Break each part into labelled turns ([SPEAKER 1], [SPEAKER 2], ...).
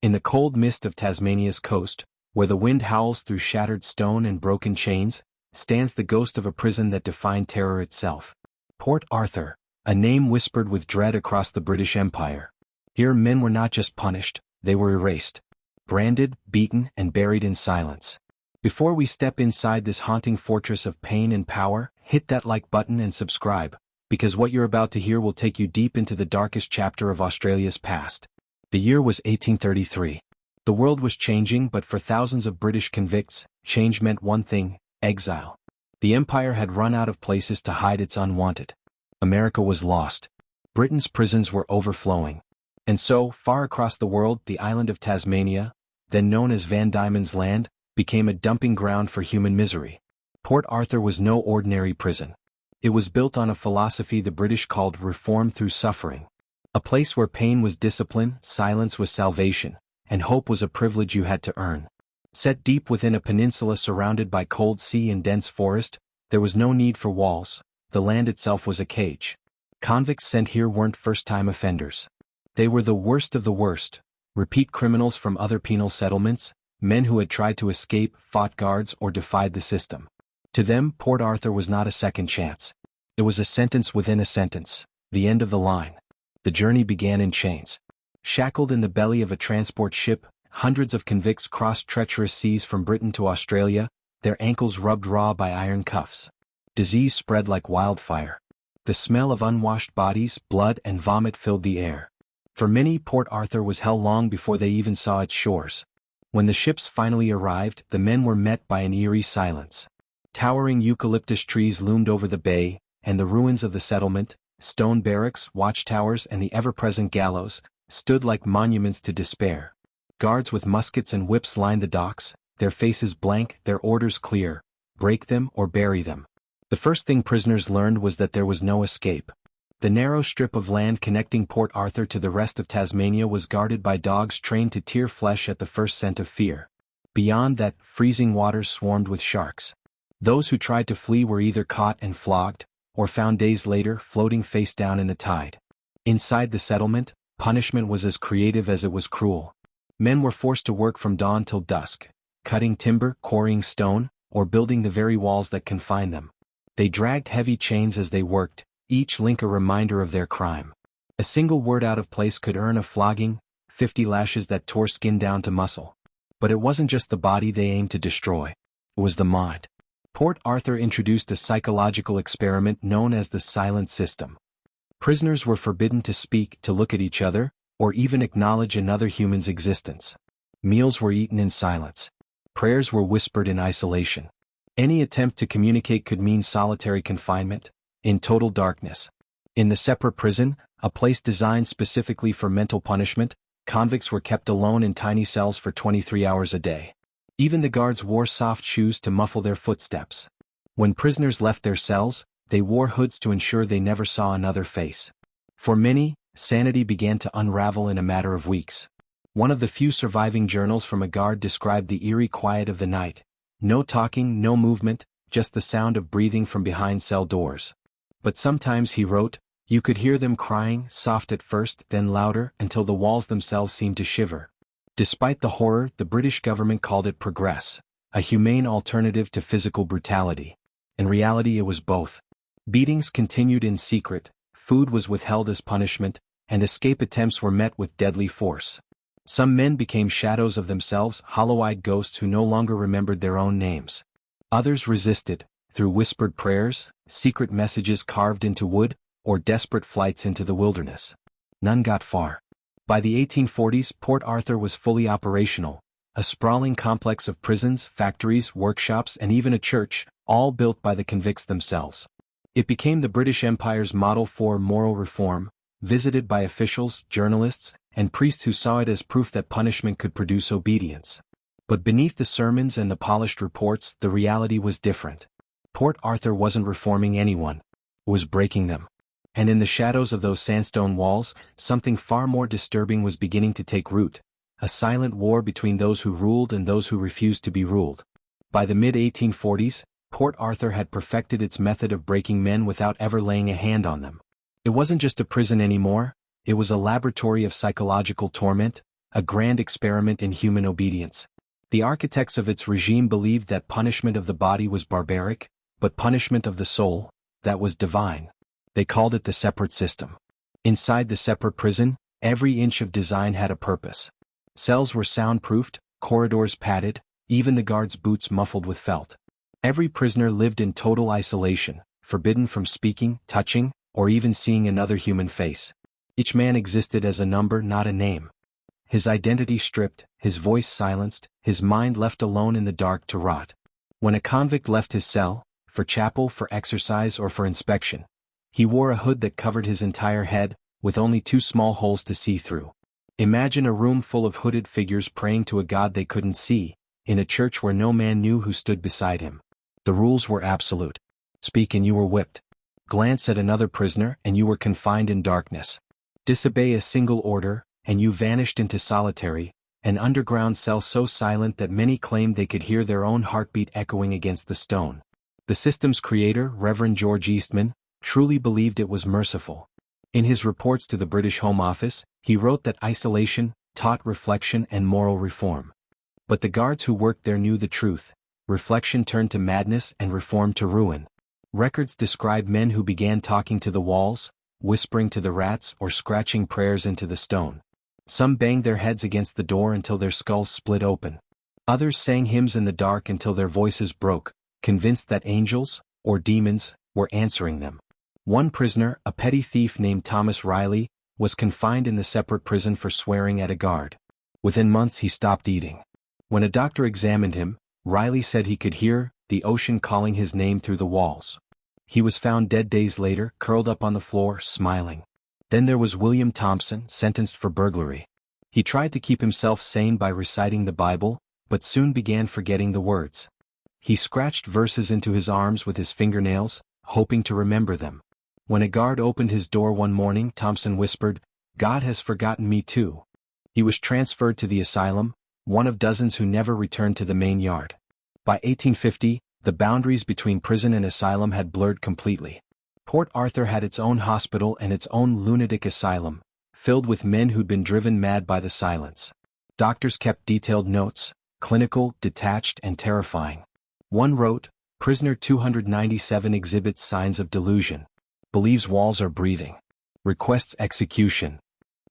[SPEAKER 1] In the cold mist of Tasmania's coast, where the wind howls through shattered stone and broken chains, stands the ghost of a prison that defined terror itself. Port Arthur, a name whispered with dread across the British Empire. Here men were not just punished, they were erased, branded, beaten, and buried in silence. Before we step inside this haunting fortress of pain and power, hit that like button and subscribe, because what you're about to hear will take you deep into the darkest chapter of Australia's past. The year was 1833. The world was changing, but for thousands of British convicts, change meant one thing: exile. The empire had run out of places to hide its unwanted. America was lost. Britain's prisons were overflowing. And so, far across the world, the island of Tasmania, then known as Van Diemen's Land, became a dumping ground for human misery. Port Arthur was no ordinary prison. It was built on a philosophy the British called reform through suffering. A place where pain was discipline, silence was salvation, and hope was a privilege you had to earn. Set deep within a peninsula surrounded by cold sea and dense forest, there was no need for walls. The land itself was a cage. Convicts sent here weren't first-time offenders. They were the worst of the worst, repeat criminals from other penal settlements, men who had tried to escape, fought guards, or defied the system. To them, Port Arthur was not a second chance. It was a sentence within a sentence, the end of the line. The journey began in chains. Shackled in the belly of a transport ship, hundreds of convicts crossed treacherous seas from Britain to Australia, their ankles rubbed raw by iron cuffs. Disease spread like wildfire. The smell of unwashed bodies, blood, and vomit filled the air. For many, Port Arthur was hell long before they even saw its shores. When the ships finally arrived, the men were met by an eerie silence. Towering eucalyptus trees loomed over the bay, and the ruins of the settlement, stone barracks, watchtowers, and the ever-present gallows, stood like monuments to despair. Guards with muskets and whips lined the docks, their faces blank, their orders clear: break them or bury them. The first thing prisoners learned was that there was no escape. The narrow strip of land connecting Port Arthur to the rest of Tasmania was guarded by dogs trained to tear flesh at the first scent of fear. Beyond that, freezing waters swarmed with sharks. Those who tried to flee were either caught and flogged, or found days later floating face down in the tide. Inside the settlement, punishment was as creative as it was cruel. Men were forced to work from dawn till dusk, cutting timber, quarrying stone, or building the very walls that confined them. They dragged heavy chains as they worked, each link a reminder of their crime. A single word out of place could earn a flogging, 50 lashes that tore skin down to muscle. But it wasn't just the body they aimed to destroy. It was the mind. Port Arthur introduced a psychological experiment known as the silent system. Prisoners were forbidden to speak, to look at each other, or even acknowledge another human's existence. Meals were eaten in silence. Prayers were whispered in isolation. Any attempt to communicate could mean solitary confinement, in total darkness. In the separate prison, a place designed specifically for mental punishment, convicts were kept alone in tiny cells for 23 hours a day. Even the guards wore soft shoes to muffle their footsteps. When prisoners left their cells, they wore hoods to ensure they never saw another face. For many, sanity began to unravel in a matter of weeks. One of the few surviving journals from a guard described the eerie quiet of the night. No talking, no movement, just the sound of breathing from behind cell doors. But sometimes, he wrote, you could hear them crying, soft at first, then louder, until the walls themselves seemed to shiver. Despite the horror, the British government called it progress, a humane alternative to physical brutality. In reality, it was both. Beatings continued in secret, food was withheld as punishment, and escape attempts were met with deadly force. Some men became shadows of themselves, hollow-eyed ghosts who no longer remembered their own names. Others resisted, through whispered prayers, secret messages carved into wood, or desperate flights into the wilderness. None got far. By the 1840s, Port Arthur was fully operational, a sprawling complex of prisons, factories, workshops, and even a church, all built by the convicts themselves. It became the British Empire's model for moral reform, visited by officials, journalists, and priests who saw it as proof that punishment could produce obedience. But beneath the sermons and the polished reports, the reality was different. Port Arthur wasn't reforming anyone. It was breaking them. And in the shadows of those sandstone walls, something far more disturbing was beginning to take root. A silent war between those who ruled and those who refused to be ruled. By the mid-1840s, Port Arthur had perfected its method of breaking men without ever laying a hand on them. It wasn't just a prison anymore, it was a laboratory of psychological torment, a grand experiment in human obedience. The architects of its regime believed that punishment of the body was barbaric, but punishment of the soul, that was divine. They called it the separate system. Inside the separate prison, every inch of design had a purpose. Cells were soundproofed, corridors padded, even the guards' boots muffled with felt. Every prisoner lived in total isolation, forbidden from speaking, touching, or even seeing another human face. Each man existed as a number, not a name. His identity stripped, his voice silenced, his mind left alone in the dark to rot. When a convict left his cell, for chapel, for exercise, or for inspection, he wore a hood that covered his entire head, with only 2 small holes to see through. Imagine a room full of hooded figures praying to a God they couldn't see, in a church where no man knew who stood beside him. The rules were absolute. Speak and you were whipped. Glance at another prisoner and you were confined in darkness. Disobey a single order, and you vanished into solitary, an underground cell so silent that many claimed they could hear their own heartbeat echoing against the stone. The system's creator, Reverend George Eastman, truly believed it was merciful. In his reports to the British Home Office, he wrote that isolation taught reflection and moral reform. But the guards who worked there knew the truth. Reflection turned to madness and reform to ruin. Records describe men who began talking to the walls, whispering to the rats, or scratching prayers into the stone. Some banged their heads against the door until their skulls split open. Others sang hymns in the dark until their voices broke, convinced that angels, or demons, were answering them. One prisoner, a petty thief named Thomas Riley, was confined in the separate prison for swearing at a guard. Within months he stopped eating. When a doctor examined him, Riley said he could hear the ocean calling his name through the walls. He was found dead days later, curled up on the floor, smiling. Then there was William Thompson, sentenced for burglary. He tried to keep himself sane by reciting the Bible, but soon began forgetting the words. He scratched verses into his arms with his fingernails, hoping to remember them. When a guard opened his door one morning, Thompson whispered, "God has forgotten me too." He was transferred to the asylum, one of dozens who never returned to the main yard. By 1850, the boundaries between prison and asylum had blurred completely. Port Arthur had its own hospital and its own lunatic asylum, filled with men who'd been driven mad by the silence. Doctors kept detailed notes, clinical, detached, and terrifying. One wrote, "Prisoner 297 exhibits signs of delusion. Believes walls are breathing. Requests execution."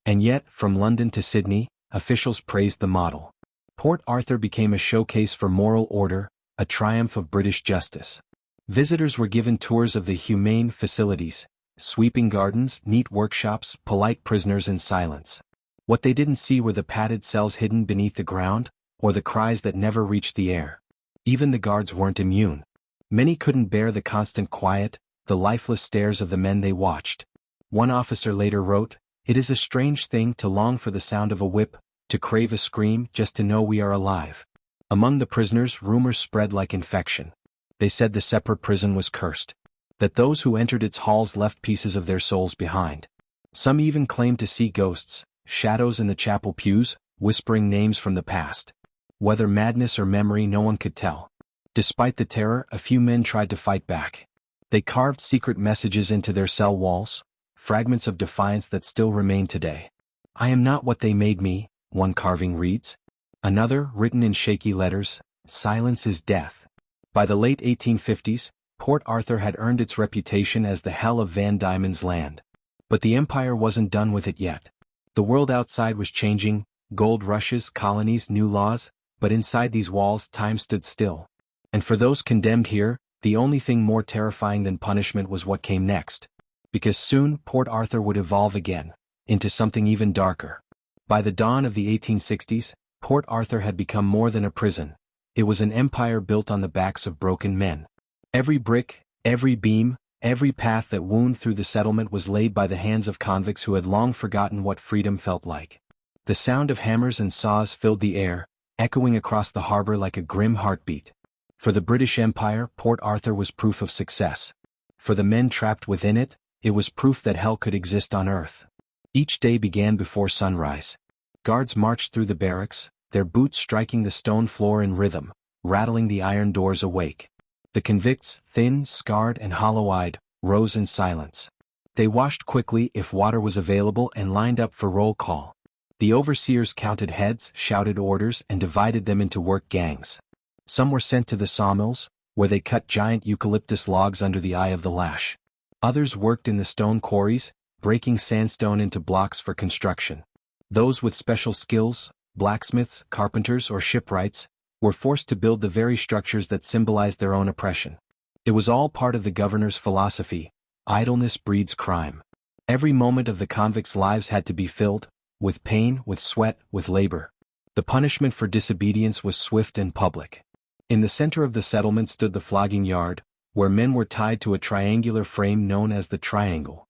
[SPEAKER 1] And yet, from London to Sydney, officials praised the model. Port Arthur became a showcase for moral order, a triumph of British justice. Visitors were given tours of the humane facilities, sweeping gardens, neat workshops, polite prisoners in silence. What they didn't see were the padded cells hidden beneath the ground, or the cries that never reached the air. Even the guards weren't immune. Many couldn't bear the constant quiet, the lifeless stares of the men they watched. One officer later wrote, "It is a strange thing to long for the sound of a whip, to crave a scream just to know we are alive." Among the prisoners, rumors spread like infection. They said the separate prison was cursed, that those who entered its halls left pieces of their souls behind. Some even claimed to see ghosts, shadows in the chapel pews, whispering names from the past. Whether madness or memory, no one could tell. Despite the terror, a few men tried to fight back. They carved secret messages into their cell walls, fragments of defiance that still remain today. "I am not what they made me," one carving reads. Another, written in shaky letters, "Silence is death." By the late 1850s, Port Arthur had earned its reputation as the hell of Van Diemen's Land. But the empire wasn't done with it yet. The world outside was changing, gold rushes, colonies, new laws, but inside these walls time stood still. And for those condemned here, the only thing more terrifying than punishment was what came next. Because soon Port Arthur would evolve again, into something even darker. By the dawn of the 1860s, Port Arthur had become more than a prison. It was an empire built on the backs of broken men. Every brick, every beam, every path that wound through the settlement was laid by the hands of convicts who had long forgotten what freedom felt like. The sound of hammers and saws filled the air, echoing across the harbor like a grim heartbeat. For the British Empire, Port Arthur was proof of success. For the men trapped within it, it was proof that hell could exist on earth. Each day began before sunrise. Guards marched through the barracks, their boots striking the stone floor in rhythm, rattling the iron doors awake. The convicts, thin, scarred, and hollow-eyed, rose in silence. They washed quickly if water was available and lined up for roll call. The overseers counted heads, shouted orders, and divided them into work gangs. Some were sent to the sawmills, where they cut giant eucalyptus logs under the eye of the lash. Others worked in the stone quarries, breaking sandstone into blocks for construction. Those with special skills, blacksmiths, carpenters, or shipwrights, were forced to build the very structures that symbolized their own oppression. It was all part of the governor's philosophy: idleness breeds crime. Every moment of the convicts' lives had to be filled, with pain, with sweat, with labor. The punishment for disobedience was swift and public. In the center of the settlement stood the flogging yard, where men were tied to a triangular frame known as the triangle.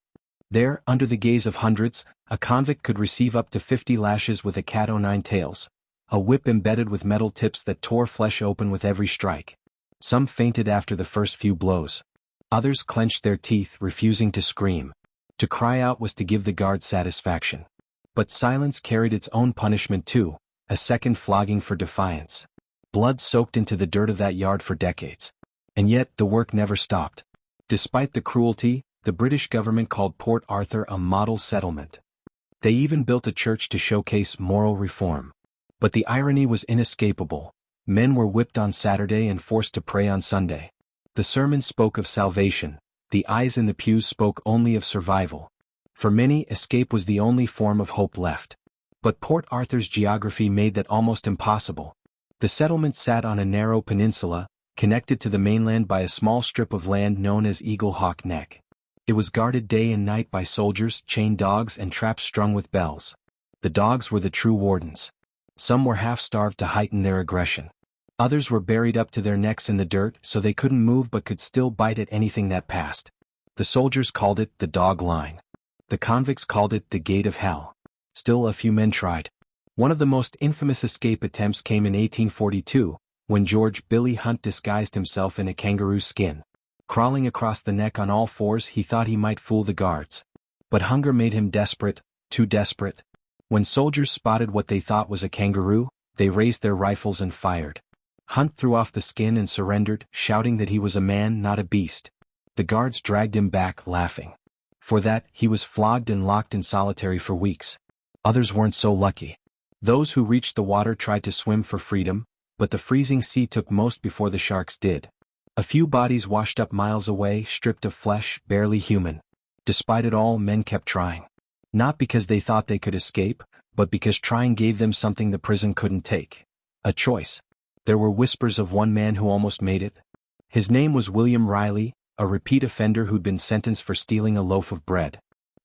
[SPEAKER 1] There, under the gaze of hundreds, a convict could receive up to 50 lashes with a cat o' nine tails, a whip embedded with metal tips that tore flesh open with every strike. Some fainted after the first few blows. Others clenched their teeth, refusing to scream. To cry out was to give the guards satisfaction. But silence carried its own punishment too, a second flogging for defiance. Blood soaked into the dirt of that yard for decades. And yet the work never stopped. Despite the cruelty, the British government called Port Arthur a model settlement. They even built a church to showcase moral reform. But the irony was inescapable. Men were whipped on Saturday and forced to pray on Sunday. The sermons spoke of salvation, the eyes in the pews spoke only of survival. For many, escape was the only form of hope left. But Port Arthur's geography made that almost impossible. The settlement sat on a narrow peninsula, connected to the mainland by a small strip of land known as Eagle Hawk Neck. It was guarded day and night by soldiers, chained dogs, and traps strung with bells. The dogs were the true wardens. Some were half-starved to heighten their aggression. Others were buried up to their necks in the dirt so they couldn't move but could still bite at anything that passed. The soldiers called it the dog line. The convicts called it the gate of hell. Still a few men tried. One of the most infamous escape attempts came in 1842, when George "Billy" Hunt disguised himself in a kangaroo skin. Crawling across the neck on all fours, he thought he might fool the guards. But hunger made him desperate, too desperate. When soldiers spotted what they thought was a kangaroo, they raised their rifles and fired. Hunt threw off the skin and surrendered, shouting that he was a man, not a beast. The guards dragged him back, laughing. For that, he was flogged and locked in solitary for weeks. Others weren't so lucky. Those who reached the water tried to swim for freedom, but the freezing sea took most before the sharks did. A few bodies washed up miles away, stripped of flesh, barely human. Despite it all, men kept trying. Not because they thought they could escape, but because trying gave them something the prison couldn't take. A choice. There were whispers of one man who almost made it. His name was William Riley, a repeat offender who'd been sentenced for stealing a loaf of bread.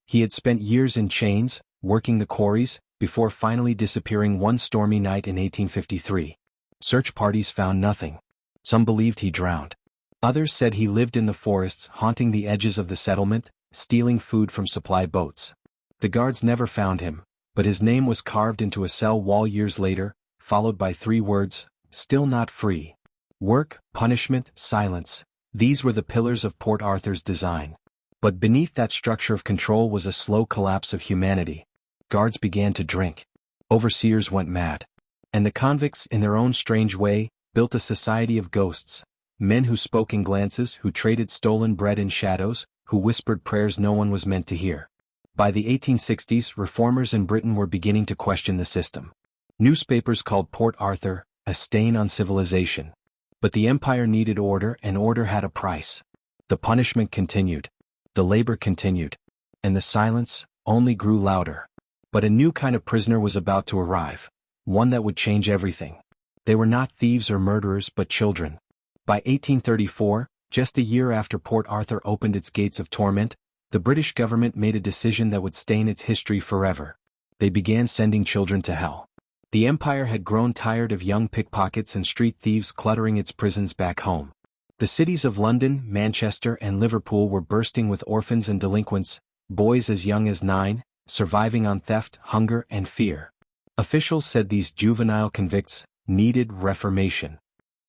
[SPEAKER 1] He had spent years in chains, working the quarries, before finally disappearing one stormy night in 1853. Search parties found nothing. Some believed he drowned. Others said he lived in the forests, haunting the edges of the settlement, stealing food from supply boats. The guards never found him, but his name was carved into a cell wall years later, followed by 3 words: still not free. Work, punishment, silence. These were the pillars of Port Arthur's design. But beneath that structure of control was a slow collapse of humanity. Guards began to drink. Overseers went mad. And the convicts, in their own strange way, built a society of ghosts. Men who spoke in glances, who traded stolen bread in shadows, who whispered prayers no one was meant to hear. By the 1860s, reformers in Britain were beginning to question the system. Newspapers called Port Arthur a stain on civilization. But the empire needed order, and order had a price. The punishment continued. The labor continued. And the silence only grew louder. But a new kind of prisoner was about to arrive. One that would change everything. They were not thieves or murderers but children. By 1834, just a year after Port Arthur opened its gates of torment, the British government made a decision that would stain its history forever. They began sending children to hell. The empire had grown tired of young pickpockets and street thieves cluttering its prisons back home. The cities of London, Manchester, and Liverpool were bursting with orphans and delinquents, boys as young as 9, surviving on theft, hunger, and fear. Officials said these juvenile convicts needed reformation.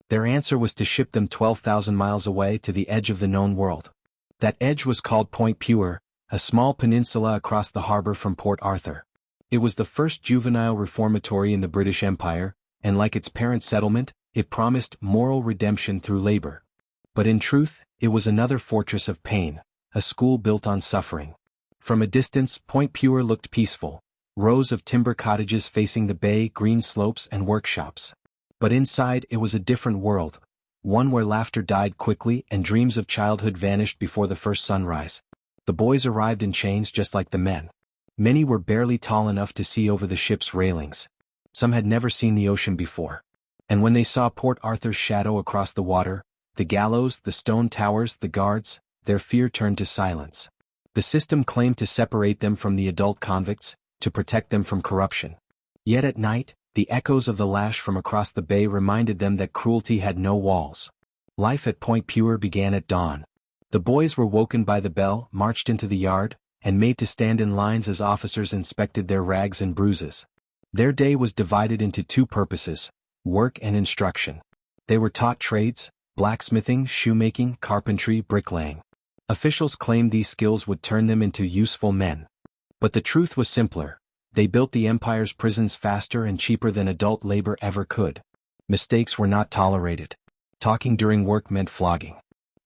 [SPEAKER 1] Their answer was to ship them 12,000 miles away to the edge of the known world. That edge was called Point Puer, a small peninsula across the harbor from Port Arthur. It was the first juvenile reformatory in the British Empire, and like its parent settlement, it promised moral redemption through labor. But in truth, it was another fortress of pain, a school built on suffering. From a distance, Point Puer looked peaceful. rows of timber cottages facing the bay, green slopes and workshops. But inside it was a different world, one where laughter died quickly and dreams of childhood vanished before the first sunrise. The boys arrived in chains just like the men. Many were barely tall enough to see over the ship's railings. Some had never seen the ocean before. And when they saw Port Arthur's shadow across the water, the gallows, the stone towers, the guards, their fear turned to silence. The system claimed to separate them from the adult convicts, to protect them from corruption. Yet at night, the echoes of the lash from across the bay reminded them that cruelty had no walls. Life at Point Puer began at dawn. The boys were woken by the bell, marched into the yard, and made to stand in lines as officers inspected their rags and bruises. Their day was divided into two purposes: work and instruction. They were taught trades: blacksmithing, shoemaking, carpentry, bricklaying. Officials claimed these skills would turn them into useful men. But the truth was simpler. They built the empire's prisons faster and cheaper than adult labor ever could. Mistakes were not tolerated. Talking during work meant flogging.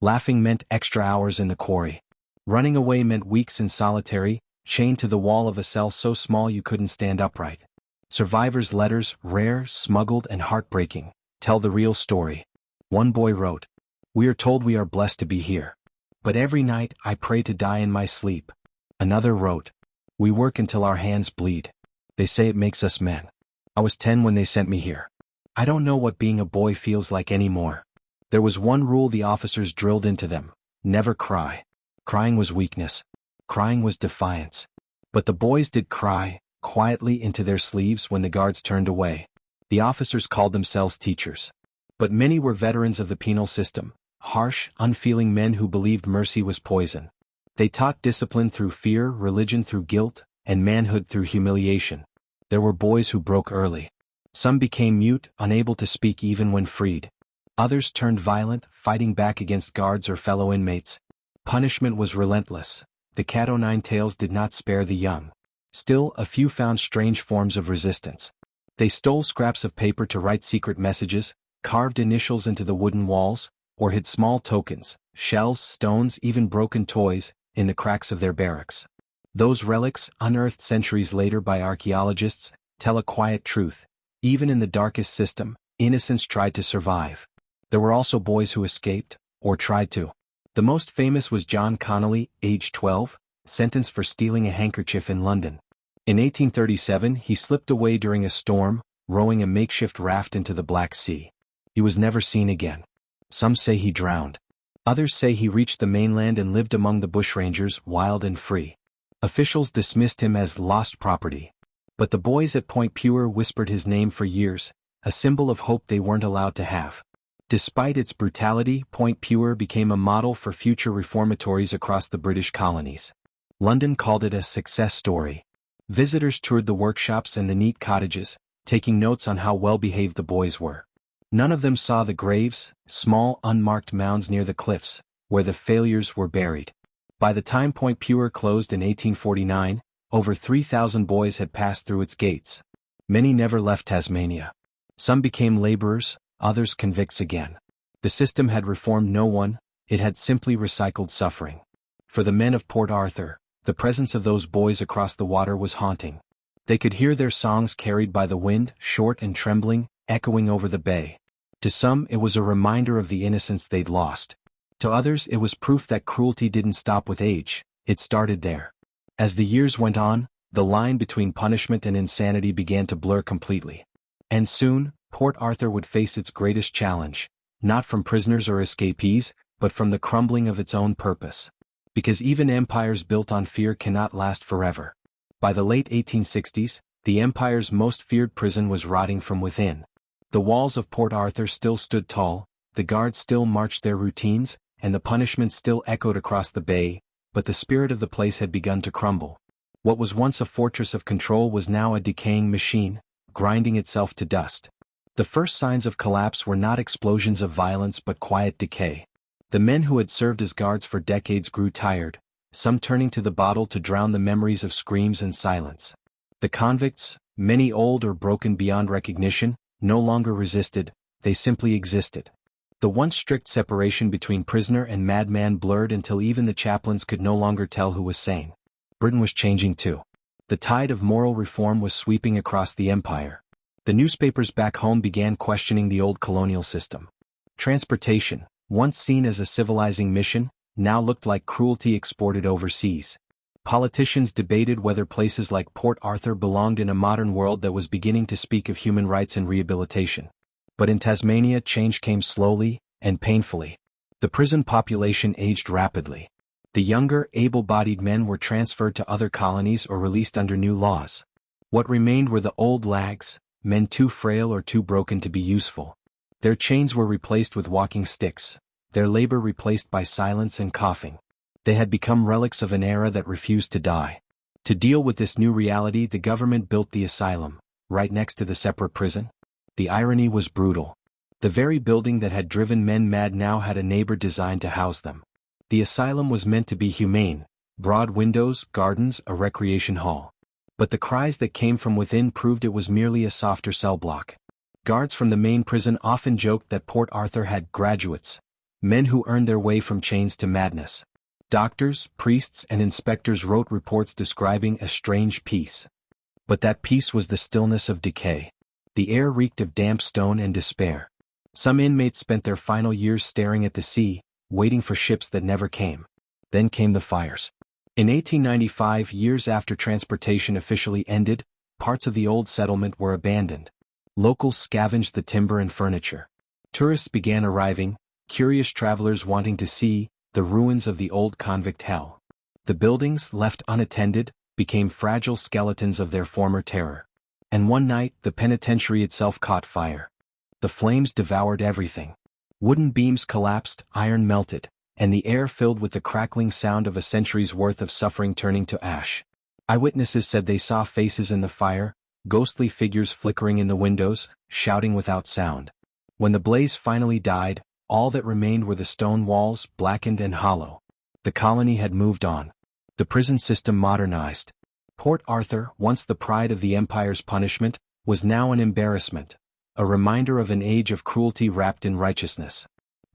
[SPEAKER 1] Laughing meant extra hours in the quarry. Running away meant weeks in solitary, chained to the wall of a cell so small you couldn't stand upright. Survivors' letters, rare, smuggled and heartbreaking, tell the real story. One boy wrote, "We are told we are blessed to be here. But every night I pray to die in my sleep." Another wrote, "We work until our hands bleed. They say it makes us men. I was 10 when they sent me here. I don't know what being a boy feels like anymore." There was one rule the officers drilled into them: never cry. Crying was weakness. Crying was defiance. But the boys did cry, quietly into their sleeves when the guards turned away. The officers called themselves teachers. But many were veterans of the penal system, harsh, unfeeling men who believed mercy was poison. They taught discipline through fear, religion through guilt, and manhood through humiliation. There were boys who broke early. Some became mute, unable to speak even when freed. Others turned violent, fighting back against guards or fellow inmates. Punishment was relentless. The cat-o'-nine-tails did not spare the young. Still, a few found strange forms of resistance. They stole scraps of paper to write secret messages, carved initials into the wooden walls, or hid small tokens, shells, stones, even broken toys, in the cracks of their barracks. Those relics, unearthed centuries later by archaeologists, tell a quiet truth. Even in the darkest system, innocence tried to survive. There were also boys who escaped, or tried to. The most famous was John Connolly, age 12, sentenced for stealing a handkerchief in London. In 1837 he slipped away during a storm, rowing a makeshift raft into the Black Sea. He was never seen again. Some say he drowned. Others say he reached the mainland and lived among the bushrangers, wild and free. Officials dismissed him as lost property. But the boys at Point Puer whispered his name for years, a symbol of hope they weren't allowed to have. Despite its brutality, Point Puer became a model for future reformatories across the British colonies. London called it a success story. Visitors toured the workshops and the neat cottages, taking notes on how well-behaved the boys were. None of them saw the graves, small unmarked mounds near the cliffs, where the failures were buried. By the time Point Puer closed in 1849, over 3,000 boys had passed through its gates. Many never left Tasmania. Some became laborers, others convicts again. The system had reformed no one, it had simply recycled suffering. For the men of Port Arthur, the presence of those boys across the water was haunting. They could hear their songs carried by the wind, short and trembling, echoing over the bay. To some it was a reminder of the innocence they'd lost. To others it was proof that cruelty didn't stop with age, it started there. As the years went on, the line between punishment and insanity began to blur completely. And soon, Port Arthur would face its greatest challenge, not from prisoners or escapees, but from the crumbling of its own purpose. Because even empires built on fear cannot last forever. By the late 1860s, the empire's most feared prison was rotting from within. The walls of Port Arthur still stood tall, the guards still marched their routines, and the punishments still echoed across the bay, but the spirit of the place had begun to crumble. What was once a fortress of control was now a decaying machine, grinding itself to dust. The first signs of collapse were not explosions of violence but quiet decay. The men who had served as guards for decades grew tired, some turning to the bottle to drown the memories of screams and silence. The convicts, many old or broken beyond recognition, no longer resisted, they simply existed. The once strict separation between prisoner and madman blurred until even the chaplains could no longer tell who was sane. Britain was changing too. The tide of moral reform was sweeping across the empire. The newspapers back home began questioning the old colonial system. Transportation, once seen as a civilizing mission, now looked like cruelty exported overseas. Politicians debated whether places like Port Arthur belonged in a modern world that was beginning to speak of human rights and rehabilitation. But in Tasmania, change came slowly and painfully. The prison population aged rapidly. The younger, able-bodied men were transferred to other colonies or released under new laws. What remained were the old lags, men too frail or too broken to be useful. Their chains were replaced with walking sticks, their labor replaced by silence and coughing. They had become relics of an era that refused to die. To deal with this new reality, the government built the asylum, right next to the separate prison. The irony was brutal. The very building that had driven men mad now had a neighbor designed to house them. The asylum was meant to be humane, broad windows, gardens, a recreation hall. But the cries that came from within proved it was merely a softer cell block. Guards from the main prison often joked that Port Arthur had graduates, men who earned their way from chains to madness. Doctors, priests, and inspectors wrote reports describing a strange peace. But that peace was the stillness of decay. The air reeked of damp stone and despair. Some inmates spent their final years staring at the sea, waiting for ships that never came. Then came the fires. In 1895, years after transportation officially ended, parts of the old settlement were abandoned. Locals scavenged the timber and furniture. Tourists began arriving, curious travelers wanting to see the ruins of the old convict hell. The buildings, left unattended, became fragile skeletons of their former terror. And one night, the penitentiary itself caught fire. The flames devoured everything. Wooden beams collapsed, iron melted, and the air filled with the crackling sound of a century's worth of suffering turning to ash. Eyewitnesses said they saw faces in the fire, ghostly figures flickering in the windows, shouting without sound. When the blaze finally died, all that remained were the stone walls, blackened and hollow. The colony had moved on. The prison system modernized. Port Arthur, once the pride of the empire's punishment, was now an embarrassment, a reminder of an age of cruelty wrapped in righteousness.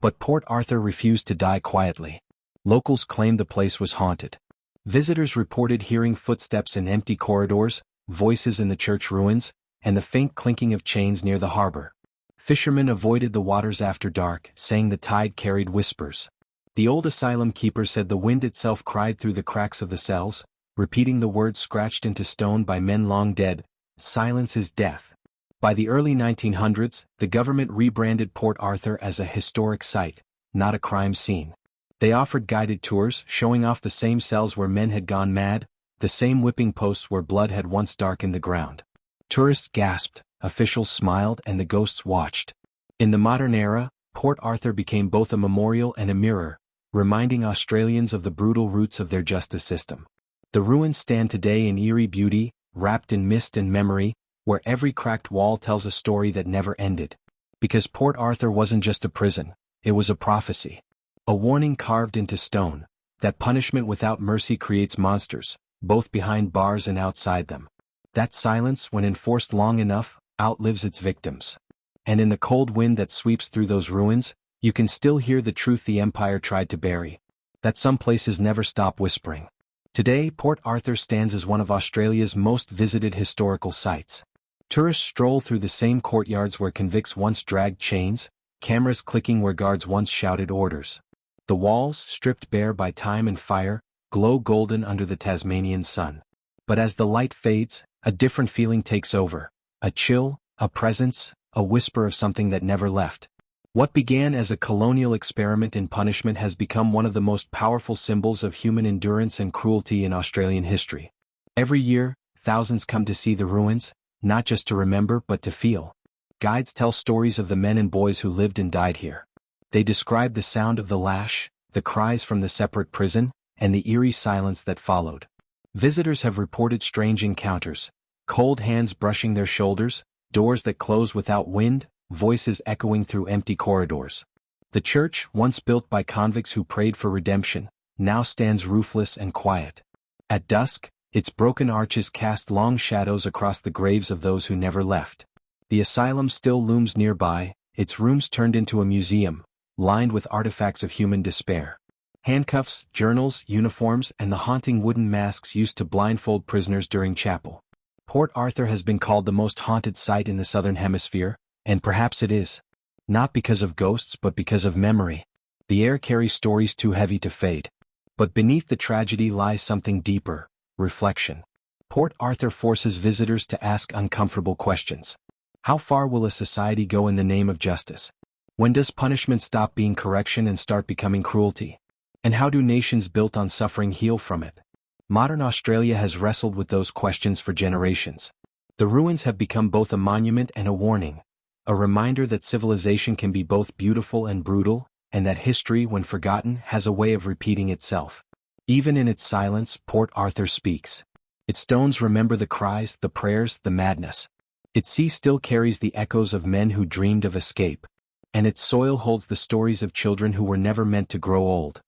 [SPEAKER 1] But Port Arthur refused to die quietly. Locals claimed the place was haunted. Visitors reported hearing footsteps in empty corridors, voices in the church ruins, and the faint clinking of chains near the harbor. Fishermen avoided the waters after dark, saying the tide carried whispers. The old asylum keeper said the wind itself cried through the cracks of the cells, repeating the words scratched into stone by men long dead, "Silence is death." By the early 1900s, the government rebranded Port Arthur as a historic site, not a crime scene. They offered guided tours, showing off the same cells where men had gone mad, the same whipping posts where blood had once darkened the ground. Tourists gasped, officials smiled, and the ghosts watched. In the modern era, Port Arthur became both a memorial and a mirror, reminding Australians of the brutal roots of their justice system. The ruins stand today in eerie beauty, wrapped in mist and memory, where every cracked wall tells a story that never ended. Because Port Arthur wasn't just a prison, it was a prophecy. A warning carved into stone, that punishment without mercy creates monsters, both behind bars and outside them. That silence, when enforced long enough, outlives its victims. And in the cold wind that sweeps through those ruins, you can still hear the truth the empire tried to bury. That some places never stop whispering. Today, Port Arthur stands as one of Australia's most visited historical sites. Tourists stroll through the same courtyards where convicts once dragged chains, cameras clicking where guards once shouted orders. The walls, stripped bare by time and fire, glow golden under the Tasmanian sun. But as the light fades, a different feeling takes over. A chill, a presence, a whisper of something that never left. What began as a colonial experiment in punishment has become one of the most powerful symbols of human endurance and cruelty in Australian history. Every year, thousands come to see the ruins, not just to remember but to feel. Guides tell stories of the men and boys who lived and died here. They describe the sound of the lash, the cries from the separate prison, and the eerie silence that followed. Visitors have reported strange encounters, cold hands brushing their shoulders, doors that close without wind, voices echoing through empty corridors. The church, once built by convicts who prayed for redemption, now stands roofless and quiet. At dusk, its broken arches cast long shadows across the graves of those who never left. The asylum still looms nearby, its rooms turned into a museum, lined with artifacts of human despair. Handcuffs, journals, uniforms, and the haunting wooden masks used to blindfold prisoners during chapel. Port Arthur has been called the most haunted site in the Southern Hemisphere, and perhaps it is. Not because of ghosts but because of memory. The air carries stories too heavy to fade. But beneath the tragedy lies something deeper: reflection. Port Arthur forces visitors to ask uncomfortable questions. How far will a society go in the name of justice? When does punishment stop being correction and start becoming cruelty? And how do nations built on suffering heal from it? Modern Australia has wrestled with those questions for generations. The ruins have become both a monument and a warning, a reminder that civilization can be both beautiful and brutal, and that history, when forgotten, has a way of repeating itself. Even in its silence, Port Arthur speaks. Its stones remember the cries, the prayers, the madness. Its sea still carries the echoes of men who dreamed of escape, and its soil holds the stories of children who were never meant to grow old.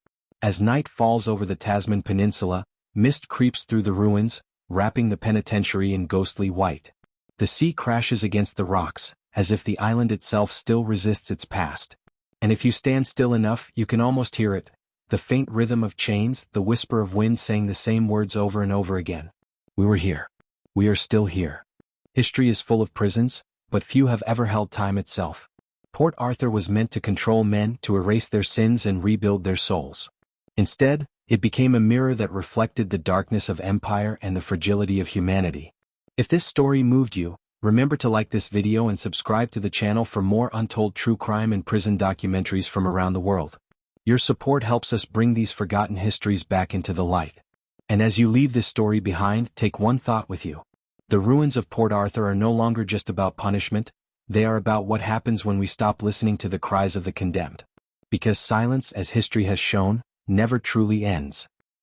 [SPEAKER 1] As night falls over the Tasman Peninsula, mist creeps through the ruins, wrapping the penitentiary in ghostly white. The sea crashes against the rocks, as if the island itself still resists its past. And if you stand still enough, you can almost hear it: the faint rhythm of chains, the whisper of wind saying the same words over and over again. We were here. We are still here. History is full of prisons, but few have ever held time itself. Port Arthur was meant to control men, to erase their sins and rebuild their souls. Instead, it became a mirror that reflected the darkness of empire and the fragility of humanity. If this story moved you, remember to like this video and subscribe to the channel for more untold true crime and prison documentaries from around the world. Your support helps us bring these forgotten histories back into the light. And as you leave this story behind, take one thought with you. The ruins of Port Arthur are no longer just about punishment, they are about what happens when we stop listening to the cries of the condemned. Because silence, as history has shown, never truly ends.